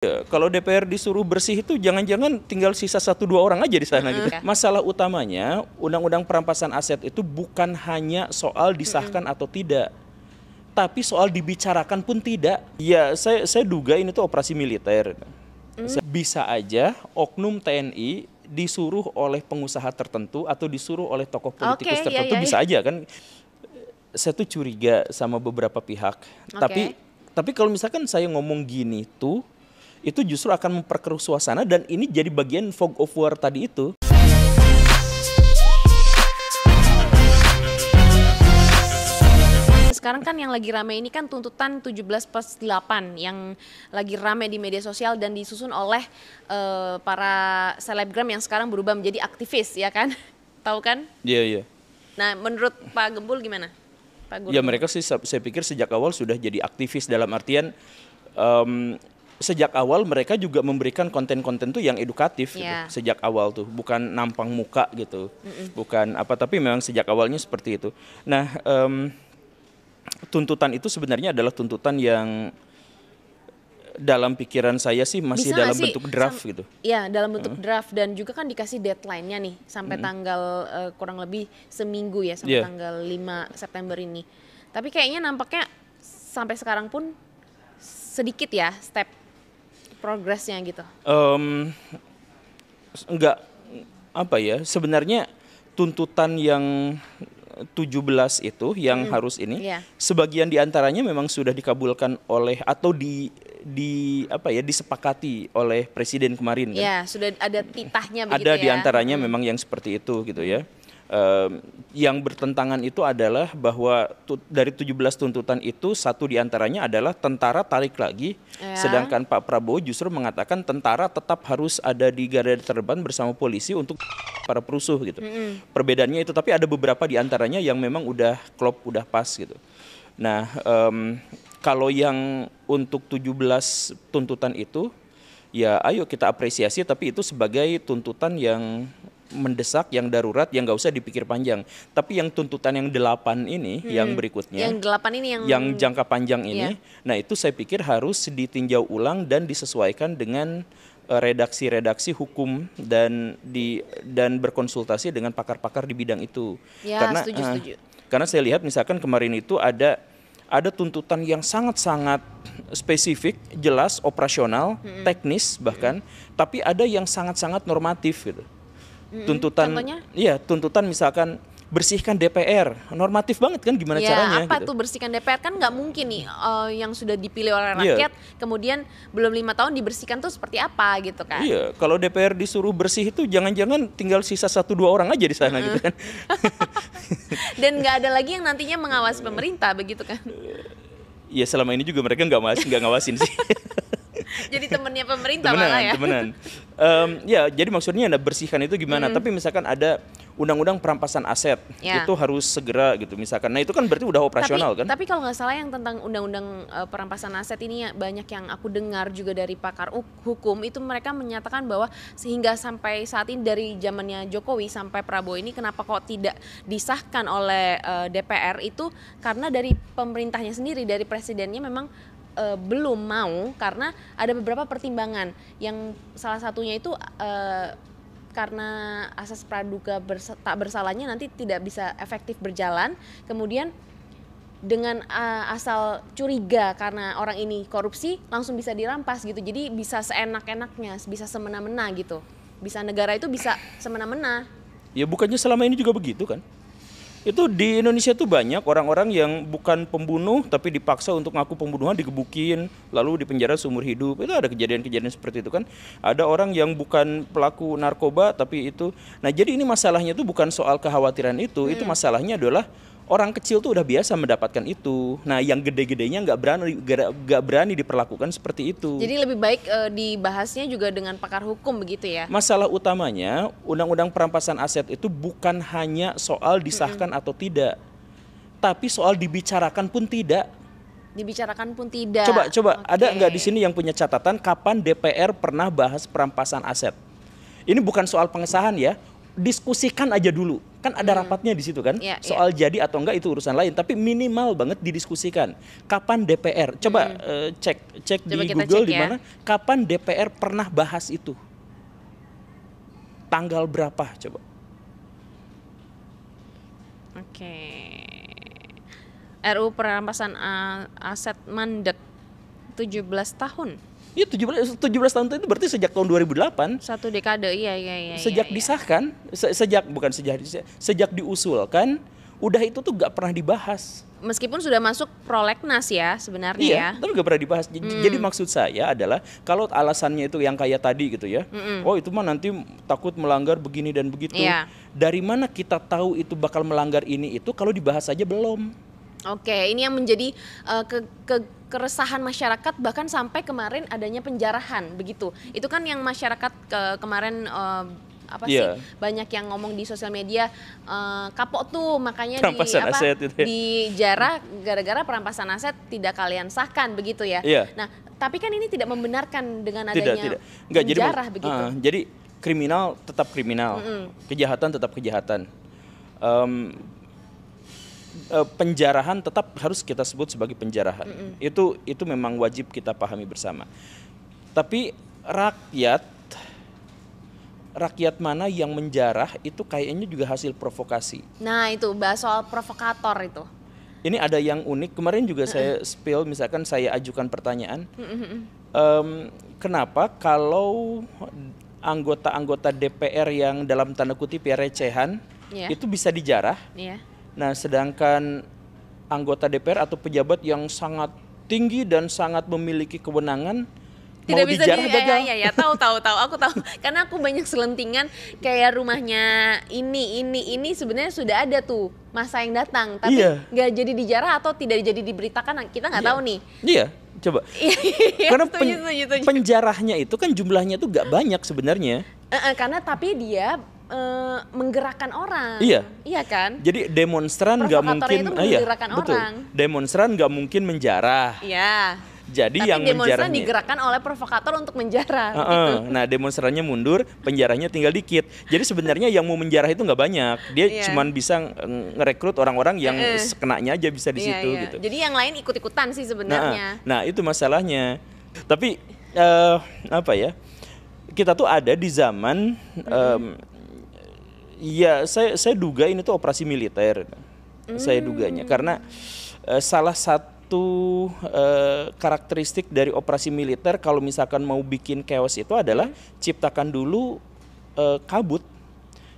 Ya, kalau DPR disuruh bersih itu jangan-jangan tinggal sisa 1-2 orang aja di sana gitu. Masalah utamanya undang-undang perampasan aset itu bukan hanya soal disahkan atau tidak, tapi soal dibicarakan pun tidak. Ya, saya duga ini tuh operasi militer. Bisa aja oknum TNI disuruh oleh pengusaha tertentu atau disuruh oleh tokoh politikus tertentu, bisa aja kan. Saya tuh curiga sama beberapa pihak. Tapi kalau misalkan saya ngomong gini tuh, itu justru akan memperkeruh suasana dan ini jadi bagian fog of war tadi itu. Sekarang kan yang lagi rame ini kan tuntutan 17+8 yang lagi rame di media sosial dan disusun oleh para selebgram yang sekarang berubah menjadi aktivis, ya kan? Tahu kan? Iya. Nah, menurut Pak Gembul gimana? Pak Gembul. Ya mereka sih saya pikir sejak awal sudah jadi aktivis dalam artian sejak awal mereka juga memberikan konten-konten tuh yang edukatif gitu. Sejak awal tuh, bukan nampang muka gitu. Bukan apa, tapi memang sejak awalnya seperti itu. Nah, tuntutan itu sebenarnya adalah tuntutan yang dalam pikiran saya sih masih dalam bentuk draft gitu. Iya, dalam bentuk draft dan juga kan dikasih deadline-nya nih sampai tanggal kurang lebih seminggu ya, sampai tanggal 5 September ini. Tapi kayaknya nampaknya sampai sekarang pun sedikit ya step progresnya gitu. Enggak, apa ya, sebenarnya tuntutan yang 17 itu yang harus ini, sebagian diantaranya memang sudah dikabulkan oleh atau disepakati oleh Presiden kemarin kan. Ya, sudah ada titahnya begitu ada ya. diantaranya memang yang seperti itu gitu ya. Yang bertentangan itu adalah bahwa dari 17 tuntutan itu satu diantaranya adalah tentara tarik lagi, sedangkan Pak Prabowo justru mengatakan tentara tetap harus ada di garda terdepan bersama polisi untuk para perusuh gitu. Perbedaannya itu, tapi ada beberapa diantaranya yang memang udah klop, udah pas gitu. Nah, kalau yang untuk 17 tuntutan itu, ya ayo kita apresiasi, tapi itu sebagai tuntutan yang mendesak, yang darurat, yang nggak usah dipikir panjang. Tapi yang tuntutan yang 8 ini, yang berikutnya, yang 8 ini yang jangka panjang ini, nah itu saya pikir harus ditinjau ulang dan disesuaikan dengan redaksi-redaksi hukum dan berkonsultasi dengan pakar-pakar di bidang itu. Ya, setuju. Karena saya lihat misalkan kemarin itu ada tuntutan yang sangat-sangat spesifik, jelas, operasional, teknis bahkan, tapi ada yang sangat-sangat normatif gitu. Tuntutan, tuntutan misalkan bersihkan DPR, normatif banget kan gimana caranya? Apa tuh bersihkan DPR, kan nggak mungkin nih yang sudah dipilih oleh rakyat kemudian belum 5 tahun dibersihkan tuh seperti apa gitu kan? Iya, kalau DPR disuruh bersih itu jangan-jangan tinggal sisa 1-2 orang aja di sana gitu kan? Dan nggak ada lagi yang nantinya mengawasi pemerintah begitu kan? Ya selama ini juga mereka nggak ngawasin sih. Jadi temennya pemerintah malah ya. Ya, jadi maksudnya bersihkan itu gimana? Tapi misalkan ada undang-undang perampasan aset, itu harus segera gitu misalkan. Nah itu kan berarti udah operasional kan? Tapi kalau nggak salah yang tentang undang-undang perampasan aset ini banyak yang aku dengar juga dari pakar hukum itu mereka menyatakan bahwa sehingga sampai saat ini dari zamannya Jokowi sampai Prabowo ini kenapa kok tidak disahkan oleh DPR itu karena dari pemerintahnya sendiri, dari presidennya memang belum mau karena ada beberapa pertimbangan yang salah satunya itu karena asas praduga tak bersalahnya nanti tidak bisa efektif berjalan, kemudian dengan asal curiga karena orang ini korupsi langsung bisa dirampas gitu, jadi bisa seenak-enaknya, bisa semena-mena gitu, bisa negara itu bisa semena-mena. Ya bukannya selama ini juga begitu kan? Itu di Indonesia tuh banyak orang-orang yang bukan pembunuh tapi dipaksa untuk ngaku pembunuhan, digebukin lalu dipenjara seumur hidup. Itu ada kejadian-kejadian seperti itu kan. Ada orang yang bukan pelaku narkoba tapi itu. Nah jadi ini masalahnya tuh bukan soal kekhawatiran itu masalahnya adalah orang kecil tuh udah biasa mendapatkan itu. Nah yang gede-gedenya nggak berani diperlakukan seperti itu. Jadi lebih baik dibahasnya juga dengan pakar hukum begitu ya? Masalah utamanya undang-undang perampasan aset itu bukan hanya soal disahkan atau tidak, tapi soal dibicarakan pun tidak. Dibicarakan pun tidak. Coba ada nggak di sini yang punya catatan kapan DPR pernah bahas perampasan aset? Ini bukan soal pengesahan ya, diskusikan aja dulu. Kan ada rapatnya di situ kan. Soal jadi atau enggak itu urusan lain, tapi minimal banget didiskusikan. Kapan DPR? Coba cek di Google di mana kapan DPR pernah bahas itu. Tanggal berapa coba? Oke. RUU perampasan aset mandek 17 tahun. Iya 17 tahun itu berarti sejak tahun 2008. Satu dekade, iya. Sejak disahkan, sejak diusulkan, udah itu tuh gak pernah dibahas. Meskipun sudah masuk prolegnas ya sebenarnya ya. Tapi gak pernah dibahas. Jadi maksud saya adalah kalau alasannya itu yang kayak tadi gitu ya. Oh itu mah nanti takut melanggar begini dan begitu. Dari mana kita tahu itu bakal melanggar ini itu kalau dibahas aja belum. Oke, ini yang menjadi keresahan masyarakat, bahkan sampai kemarin adanya penjarahan begitu. Itu kan yang masyarakat kemarin banyak yang ngomong di sosial media, kapok tuh makanya dijarah gara-gara perampasan aset tidak kalian sahkan begitu ya. Nah, tapi kan ini tidak membenarkan dengan adanya penjara begitu. Jadi kriminal tetap kriminal, kejahatan tetap kejahatan. Penjarahan tetap harus kita sebut sebagai penjarahan. Itu memang wajib kita pahami bersama. Tapi rakyat mana yang menjarah itu kayaknya juga hasil provokasi. Nah itu bahas soal provokator itu. Ini ada yang unik. Kemarin juga saya spill, misalkan saya ajukan pertanyaan, kenapa kalau anggota-anggota DPR yang dalam tanda kutip ya recehan itu bisa dijarah? Nah, sedangkan anggota DPR atau pejabat yang sangat tinggi dan sangat memiliki kewenangan tidak mau bisa dijarah gagal. Iya, tahu. Aku tahu. Karena aku banyak selentingan kayak rumahnya ini sebenarnya sudah ada tuh masa yang datang, tapi nggak jadi dijarah atau tidak jadi diberitakan, kita nggak tahu nih. Iya, coba. Karena penjarahnya itu kan jumlahnya tuh nggak banyak sebenarnya. Karena tapi dia menggerakkan orang. Iya kan? Jadi demonstran nggak mungkin demonstran nggak mungkin menjarah. Jadi tapi yang demonstran digerakkan oleh provokator untuk menjarah. Gitu. Nah demonstrannya mundur, penjarahnya tinggal dikit. Jadi sebenarnya yang mau menjarah itu nggak banyak. Dia cuman bisa ngerekrut orang-orang yang kenanya aja bisa di situ gitu. Jadi yang lain ikut-ikutan sih sebenarnya. Nah itu masalahnya. Tapi kita tuh ada di zaman saya duga ini tuh operasi militer. Saya duganya karena salah satu karakteristik dari operasi militer kalau misalkan mau bikin chaos itu adalah ciptakan dulu kabut.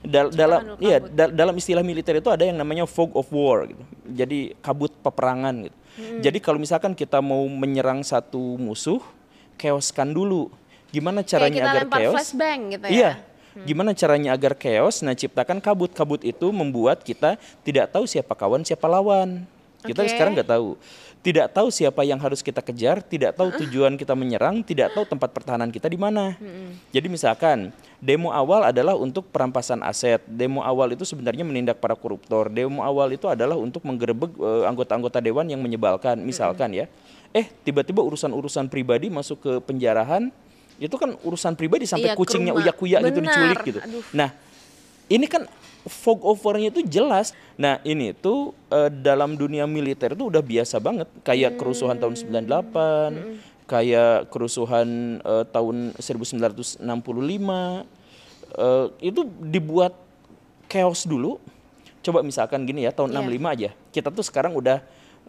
Dalam istilah militer itu ada yang namanya fog of war gitu. Jadi kabut peperangan gitu. Jadi kalau misalkan kita mau menyerang satu musuh, chaoskan dulu. Gimana caranya agar chaos? Flashbang gitu ya. Iya. Gimana caranya agar chaos? Nah, ciptakan kabut. Kabut itu membuat kita tidak tahu siapa kawan, siapa lawan. Kita sekarang nggak tahu. Tidak tahu siapa yang harus kita kejar, tidak tahu tujuan kita menyerang, tidak tahu tempat pertahanan kita di mana. Jadi misalkan demo awal adalah untuk perampasan aset, demo awal itu sebenarnya menindak para koruptor, demo awal itu adalah untuk menggerebek anggota-anggota dewan yang menyebalkan, misalkan ya. Tiba-tiba urusan-urusan pribadi masuk ke penjarahan, itu kan urusan pribadi sampai kucingnya uyak-uyak gitu diculik gitu. Nah, ini kan fog over-nya itu jelas. Nah ini tuh dalam dunia militer itu udah biasa banget. Kayak kerusuhan tahun 98, kayak kerusuhan tahun 1965. Itu dibuat chaos dulu. Coba misalkan gini ya, tahun 65 aja. Kita tuh sekarang udah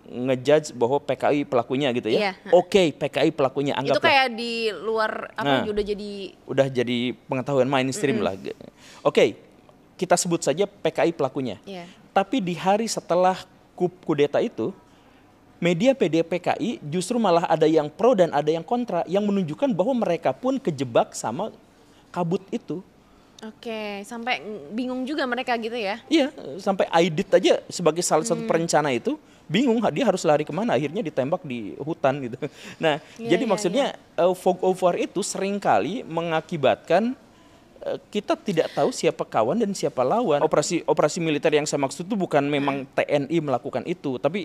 ngejudge bahwa PKI pelakunya gitu ya. Oke, PKI pelakunya anggaplah. Itu kayak di luar udah jadi pengetahuan mainstream lah. Oke. Kita sebut saja PKI pelakunya. Tapi di hari setelah kudeta itu, media PKI justru malah ada yang pro dan ada yang kontra, yang menunjukkan bahwa mereka pun kejebak sama kabut itu. Sampai bingung juga mereka gitu ya? Iya, sampai Aidit aja sebagai salah satu perencana itu bingung dia harus lari kemana, akhirnya ditembak di hutan gitu. Nah, jadi maksudnya fog over itu seringkali mengakibatkan kita tidak tahu siapa kawan dan siapa lawan. Operasi militer yang saya maksud itu bukan memang TNI melakukan itu, tapi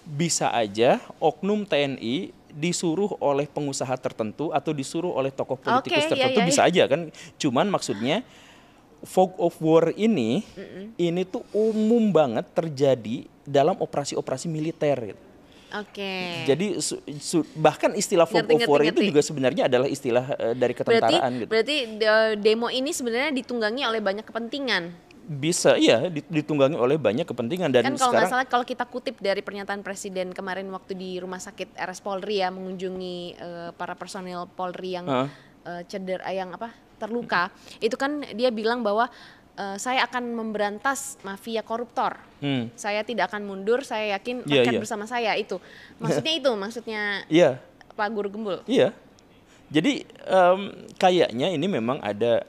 bisa aja oknum TNI disuruh oleh pengusaha tertentu atau disuruh oleh tokoh politikus tertentu, bisa aja kan. Cuman maksudnya fog of war ini tuh umum banget terjadi dalam operasi-operasi militer gitu. Oke. Jadi bahkan istilah fog of war itu juga sebenarnya adalah istilah dari ketentaraan gitu. Berarti demo ini sebenarnya ditunggangi oleh banyak kepentingan. Bisa, iya, ditunggangi oleh banyak kepentingan. Dan kan kalau sekarang, nggak salah, kalau kita kutip dari pernyataan Presiden kemarin waktu di Rumah Sakit RS Polri ya, mengunjungi para personil Polri yang terluka, itu kan dia bilang bahwa saya akan memberantas mafia koruptor. Saya tidak akan mundur, saya yakin rakyat bersama saya. Itu maksudnya Pak Guru Gembul. Iya. Jadi kayaknya ini memang ada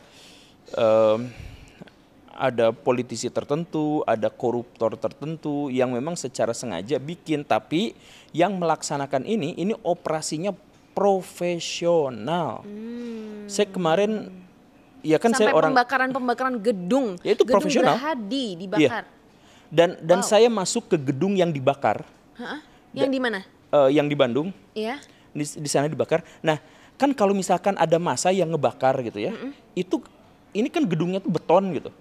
politisi tertentu, ada koruptor tertentu yang memang secara sengaja bikin, tapi yang melaksanakan ini operasinya profesional. Saya kemarin, ya kan, sampai saya orang pembakaran gedung, ya itu gedung profesional. Gerahadi dibakar. Iya. Dan saya masuk ke gedung yang dibakar. Yang di mana? Yang di Bandung. Iya. Di sana dibakar. Nah, kan kalau misalkan ada massa yang ngebakar gitu ya, ini kan gedungnya tuh beton gitu.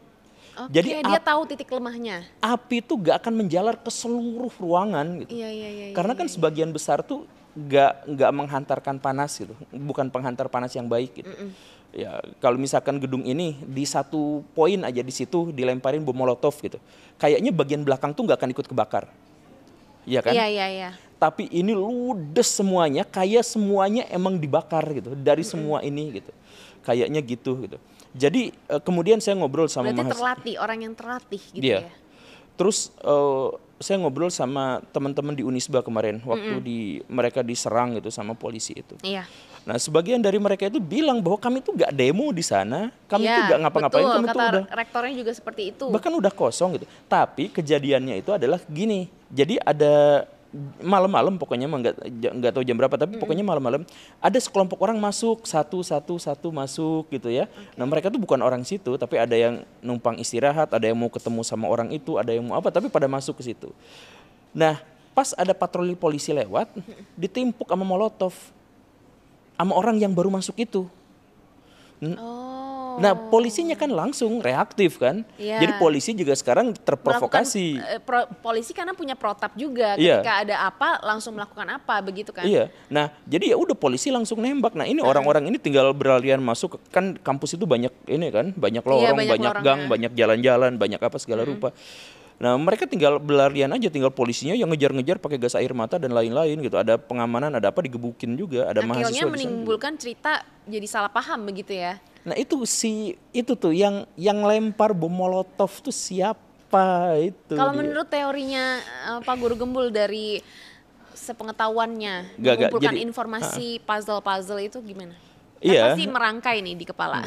Oke, jadi dia tahu titik lemahnya. Api itu gak akan menjalar ke seluruh ruangan gitu. Iya. Karena kan sebagian besar tuh gak menghantarkan panas gitu, bukan penghantar panas yang baik gitu. Ya, kalau misalkan gedung ini di satu poin aja di situ dilemparin bom molotov gitu, kayaknya bagian belakang tuh gak akan ikut kebakar. Iya kan? Iya. Tapi ini ludes semuanya, kayak semuanya emang dibakar gitu dari semua ini gitu. Kayaknya gitu. Jadi kemudian saya ngobrol sama terlatih, orang yang terlatih gitu ya. Terus saya ngobrol sama teman-teman di Unisba kemarin waktu mereka diserang gitu sama polisi itu. Iya. Nah, sebagian dari mereka itu bilang bahwa kami tuh gak demo di sana, kami tuh gak ngapa-ngapain, betul, kami tuh udah, rektornya juga seperti itu. bahkan udah kosong gitu. Tapi kejadiannya itu adalah gini. Jadi ada malam-malam, pokoknya nggak tahu jam berapa, tapi pokoknya malam-malam ada sekelompok orang masuk satu masuk gitu ya. Nah, mereka tuh bukan orang situ, tapi ada yang numpang istirahat, ada yang mau ketemu sama orang itu, ada yang mau apa, tapi pada masuk ke situ. Nah, pas ada patroli polisi lewat, ditimpuk sama molotov sama orang yang baru masuk itu. Nah, polisinya kan langsung reaktif kan. Jadi polisi juga sekarang terprovokasi. Polisi karena punya protap juga, ketika ada apa langsung melakukan apa, begitu kan. Iya. Nah, jadi ya udah polisi langsung nembak. Nah, ini orang-orang ini tinggal berlarian masuk, kan kampus itu banyak ini kan, banyak lorong, banyak gang, banyak jalan-jalan, banyak apa segala rupa. Nah, mereka tinggal berlarian aja, tinggal polisinya yang ngejar-ngejar pakai gas air mata dan lain-lain gitu. Ada pengamanan, ada apa, digebukin juga, ada mahasiswa di sana. Akhirnya menimbulkan cerita jadi salah paham begitu ya. Nah, itu tuh yang lempar bom molotov tuh siapa itu? Kalau menurut teorinya Pak Guru Gembul dari sepengetahuannya mengumpulkan informasi puzzle itu gimana? Iya. Pasti merangkai nih di kepala.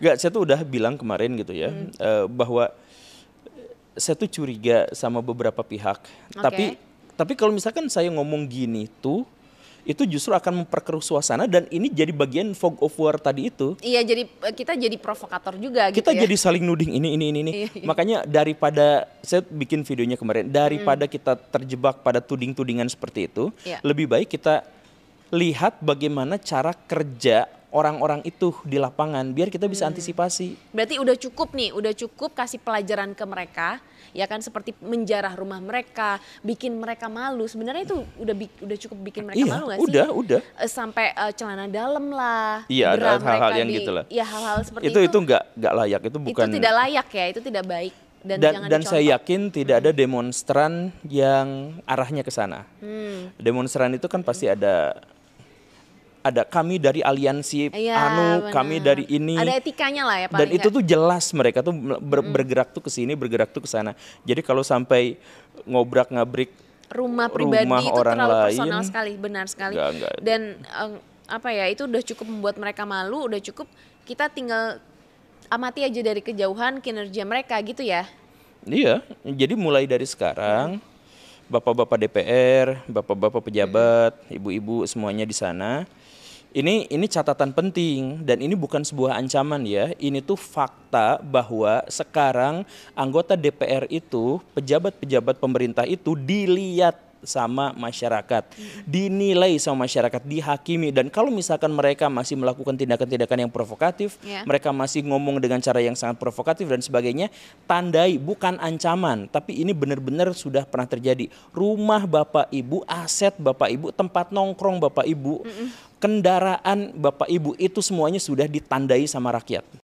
Saya tuh udah bilang kemarin gitu ya, bahwa saya tuh curiga sama beberapa pihak. Tapi kalau misalkan saya ngomong gini tuh, itu justru akan memperkeruh suasana, dan ini jadi bagian fog of war tadi itu. Iya, jadi kita jadi provokator juga gitu ya. Kita jadi saling nuding ini. Iya. Makanya daripada saya bikin videonya kemarin, daripada kita terjebak pada tuding-tudingan seperti itu, lebih baik kita lihat bagaimana cara kerja orang-orang itu di lapangan, biar kita bisa antisipasi. Berarti udah cukup kasih pelajaran ke mereka, ya kan, seperti menjarah rumah mereka, bikin mereka malu. Sebenarnya itu udah cukup bikin mereka malu nggak sih? Udah. Sampai celana dalam lah. Iya, ada hal-hal yang gitulah. Iya, hal-hal seperti itu. Itu nggak layak, itu bukan. Itu tidak layak ya, itu tidak baik. Dan saya yakin tidak ada demonstran yang arahnya ke sana. Demonstran itu kan pasti ada kami dari aliansi kami dari ini. Ada etikanya lah ya paling. Dan itu tuh jelas mereka tuh bergerak tuh ke sini, bergerak tuh ke sana. Jadi kalau sampai ngobrak-ngabrik rumah pribadi itu orang terlalu lain, personal sekali, benar sekali. Enggak. Dan itu udah cukup membuat mereka malu, udah cukup kita tinggal amati aja dari kejauhan kinerja mereka gitu ya. Iya, jadi mulai dari sekarang bapak-bapak DPR, bapak-bapak pejabat, ibu-ibu semuanya di sana. Ini catatan penting, dan ini bukan sebuah ancaman ya. Ini tuh fakta bahwa sekarang anggota DPR itu, pejabat-pejabat pemerintah itu dilihat sama masyarakat, dinilai sama masyarakat, dihakimi. Dan kalau misalkan mereka masih melakukan tindakan-tindakan yang provokatif, mereka masih ngomong dengan cara yang sangat provokatif dan sebagainya, tandai, bukan ancaman, tapi ini benar-benar sudah pernah terjadi. Rumah Bapak Ibu, aset Bapak Ibu, tempat nongkrong Bapak Ibu, kendaraan Bapak Ibu, itu semuanya sudah ditandai sama rakyat.